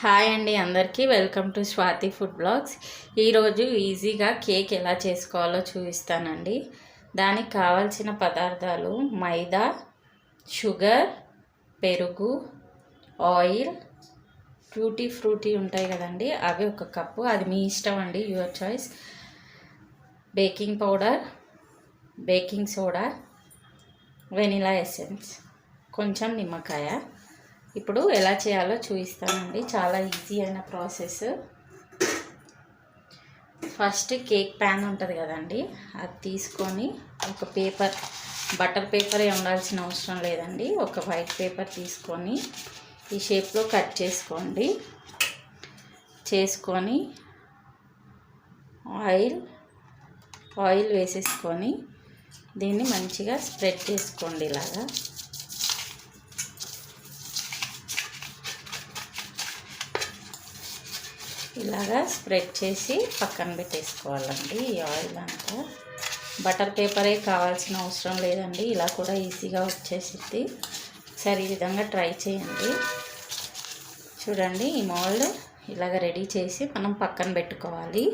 Hi అండి, అందరికీ welcome to Swathi food blogs. ఈరోజు ఈజీగా కేక్ ఎలా చేసుకోవాలో చూపిస్తానండి. దానికి కావాల్సిన పదార్థాలు మైదా, షుగర్, పెరుగు, ఆయిల్, ట్యూటీ ఫ్రూటీ ఉంటాయి కదండి, అవి 1 కప్పు. అది మీ ఇష్టం అండి, your choice. Baking powder, baking soda, vanilla essence, కొంచెం నిమ్మకాయ. ఇప్పుడు ఎలా చేయాలో చూపిస్తానండి. చాలా ఈజీ అయిన ప్రాసెస్. ఫస్ట్ కేక్ ప్యాన్ ఉంటుంది కదండి, అది తీసుకొని ఒక పేపర్, బటర్ పేపరే ఉండాల్సిన అవసరం లేదండి, ఒక వైట్ పేపర్ తీసుకొని ఈ షేప్లో కట్ చేసుకోండి. చేసుకొని ఆయిల్ వేసేసుకొని దీన్ని మంచిగా స్ప్రెడ్ చేసుకోండి. ఇలాగా స్ప్రెడ్ చేసి పక్కన పెట్టేసుకోవాలండి. ఈ ఆయిల్ అంతా బటర్ పేపరే కావాల్సిన అవసరం లేదండి, ఇలా కూడా ఈజీగా వచ్చేసిద్ది. ఒకసారి ఈ విధంగా ట్రై చేయండి. చూడండి, ఈ మోల్డ్ ఇలాగ రెడీ చేసి మనం పక్కన పెట్టుకోవాలి.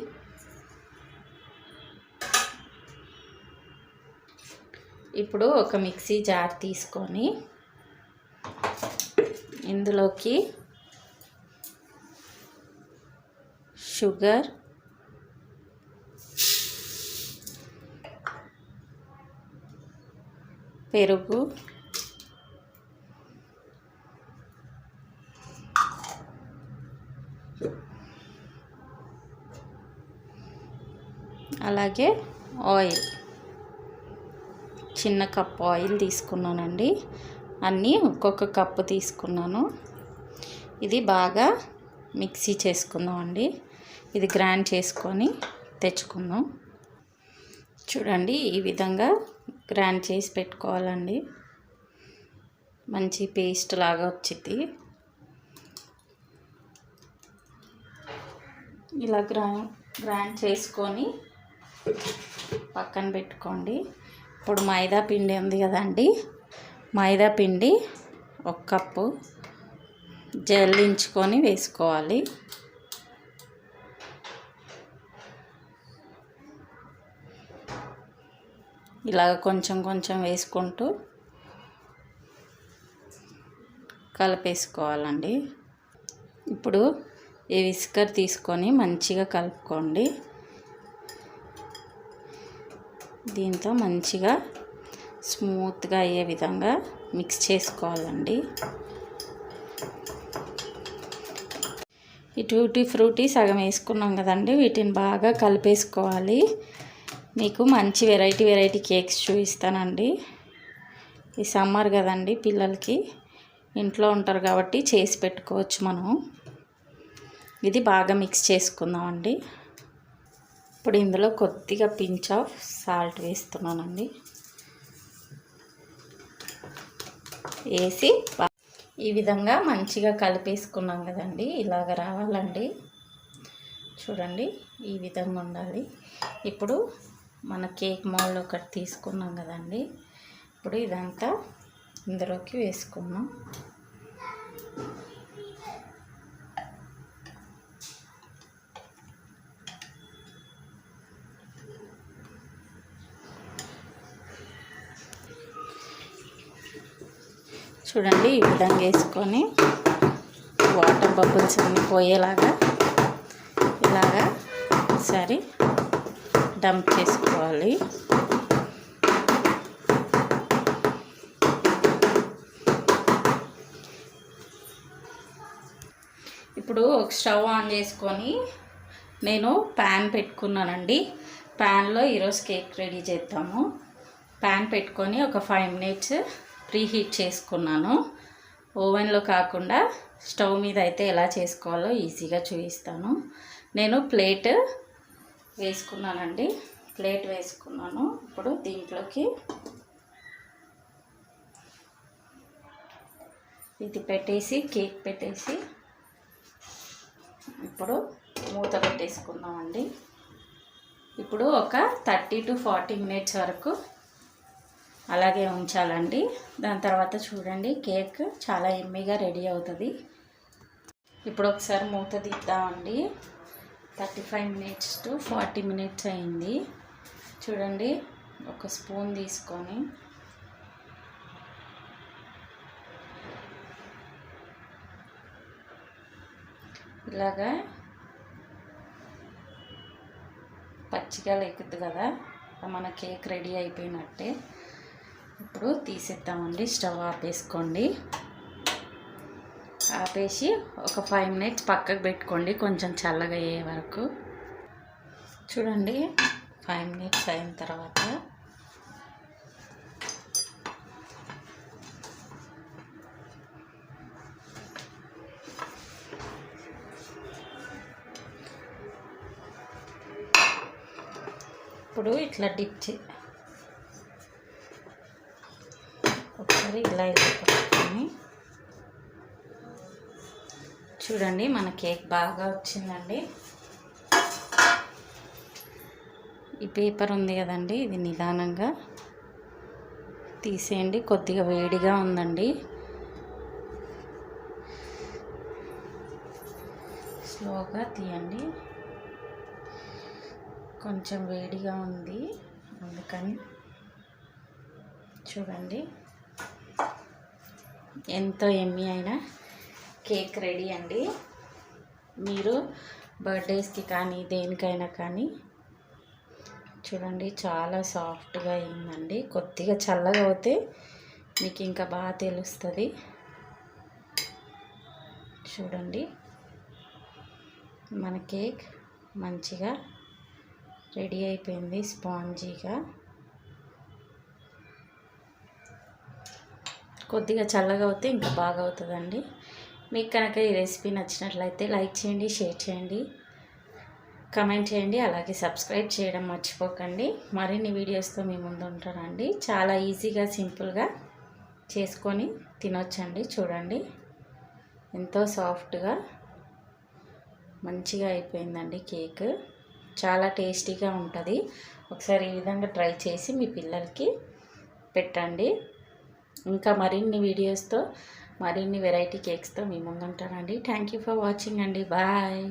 ఇప్పుడు ఒక మిక్సీ జార్ తీసుకొని ఇందులోకి షుగర్, పెరుగు, అలాగే ఆయిల్, చిన్న కప్పు ఆయిల్ తీసుకున్నానండి. అన్నీ ఒక్కొక్క కప్పు తీసుకున్నాను. ఇది బాగా మిక్సీ చేసుకుందామండి. ఇది గ్రైండ్ చేసుకొని తెచ్చుకుందాం. చూడండి, ఈ విధంగా గ్రైండ్ చేసి పెట్టుకోవాలండి. మంచి పేస్ట్ లాగా వచ్చింది. ఇలా గ్రైండ్ చేసుకొని పక్కన పెట్టుకోండి. ఇప్పుడు మైదా పిండి ఉంది కదండి, మైదా పిండి 1 కప్పు జల్లించుకొని వేసుకోవాలి. ఇలాగ కొంచెం కొంచెం వేసుకుంటూ కలిపేసుకోవాలండి. ఇప్పుడు ఈ విస్కర్ తీసుకొని మంచిగా కలుపుకోండి. దీంతో మంచిగా స్మూత్గా అయ్యే విధంగా మిక్స్ చేసుకోవాలండి. ఈ ట్యూటీ ఫ్రూటీ సగం వేసుకున్నాం కదండి, వీటిని బాగా కలిపేసుకోవాలి. మీకు మంచి వెరైటీ కేక్స్ చూపిస్తానండి. ఈ సమ్మర్ కదండి, పిల్లలకి ఇంట్లో ఉంటారు కాబట్టి చేసి పెట్టుకోవచ్చు మనం. ఇది బాగా మిక్స్ చేసుకుందామండి. ఇప్పుడు ఇందులో కొద్దిగా పించ్ ఆఫ్ సాల్ట్ వేస్తున్నానండి. వేసి ఈ విధంగా మంచిగా కలిపేసుకున్నాం కదండి, ఇలాగ రావాలండి. చూడండి, ఈ విధంగా ఉండాలి. ఇప్పుడు మన కేక్ మోల్డ్ ఒకటి తీసుకున్నాం కదండి, ఇప్పుడు ఇదంతా ఇందులోకి వేసుకున్నాం. చూడండి, ఈ విధంగా వేసుకొని వాటర్ బబుల్స్ అన్నీ పోయేలాగా ఇలాగా ఒకసారి డంప్ చేసుకోవాలి. ఇప్పుడు ఒక స్టవ్ ఆన్ చేసుకొని నేను ప్యాన్ పెట్టుకున్నానండి. ప్యాన్లో ఈరోజు కేక్ రెడీ చేద్దాము. ప్యాన్ పెట్టుకొని ఒక 5 మినిట్స్ ప్రీ హీట్ చేసుకున్నాను. ఓవెన్లో కాకుండా స్టవ్ మీద అయితే ఎలా చేసుకోవాలో ఈజీగా చూపిస్తాను. నేను ప్లేట్ వేసుకున్నానండి, ప్లేట్ వేసుకున్నాను. ఇప్పుడు దీంట్లోకి ఇది పెట్టేసి కేక్ పెట్టేసి ఇప్పుడు మూత పెట్టేసుకుందామండి. ఇప్పుడు ఒక 30 to 40 మినిట్స్ వరకు అలాగే ఉంచాలండి. దాని తర్వాత చూడండి, కేక్ చాలా ఎమ్మీగా రెడీ అవుతుంది. ఇప్పుడు ఒకసారి మూత తీద్దామండి. 35 minutes to 40 minutes అయింది. చూడండి, ఒక స్పూన్ తీసుకొని ఇలాగా పచ్చిగా లేకుద్ది కదా, మన కేక్ రెడీ అయిపోయినట్టే. ఇప్పుడు తీసేద్దామండి. స్టవ్ ఆపేసుకోండి. ఆపేసి ఒక 5 minutes పక్కకు పెట్టుకోండి, కొంచెం చల్లగా అయ్యే వరకు. చూడండి, 5 minutes అయిన తర్వాత ఇప్పుడు ఇట్లా డిప్ ఒకసారి ఇలా పెట్టుకొని చూడండి, మన కేక్ బాగా వచ్చిందండి. ఈ పేపర్ ఉంది కదండి, ఇది నిదానంగా తీసేయండి. కొద్దిగా వేడిగా ఉందండి, స్లోగా తీయండి. కొంచెం వేడిగా ఉంది అందుకని. చూడండి, ఎంతో యమ్మీ అయినా కేక్ రెడీ అండి. మీరు బర్త్డేస్కి కానీ దేనికైనా కానీ చూడండి, చాలా సాఫ్ట్గా అయిందండి. కొద్దిగా చల్లగా అవుతే మీకు ఇంకా బాగా తెలుస్తుంది. చూడండి, మన కేక్ మంచిగా రెడీ అయిపోయింది, స్పాంజీగా. కొద్దిగా చల్లగా అవుతే ఇంకా బాగా అవుతుందండి. మీకు కనుక ఈ రెసిపీ నచ్చినట్లయితే లైక్ చేయండి, షేర్ చేయండి, కామెంట్ చేయండి, అలాగే సబ్స్క్రైబ్ చేయడం మర్చిపోకండి. మరిన్ని వీడియోస్తో మీ ముందు ఉంటానండి. చాలా ఈజీగా సింపుల్గా చేసుకొని తినొచ్చండి. చూడండి, ఎంతో సాఫ్ట్గా మంచిగా అయిపోయిందండి కేక్. చాలా టేస్టీగా ఉంటుంది. ఒకసారి ఈ విధంగా ట్రై చేసి మీ పిల్లలకి పెట్టండి. ఇంకా మరిన్ని వీడియోస్తో, మరిన్ని వెరైటీ కేక్స్తో మీ ముందు ఉంటానండి. థ్యాంక్ యూ ఫర్ వాచింగ్ అండి. బాయ్.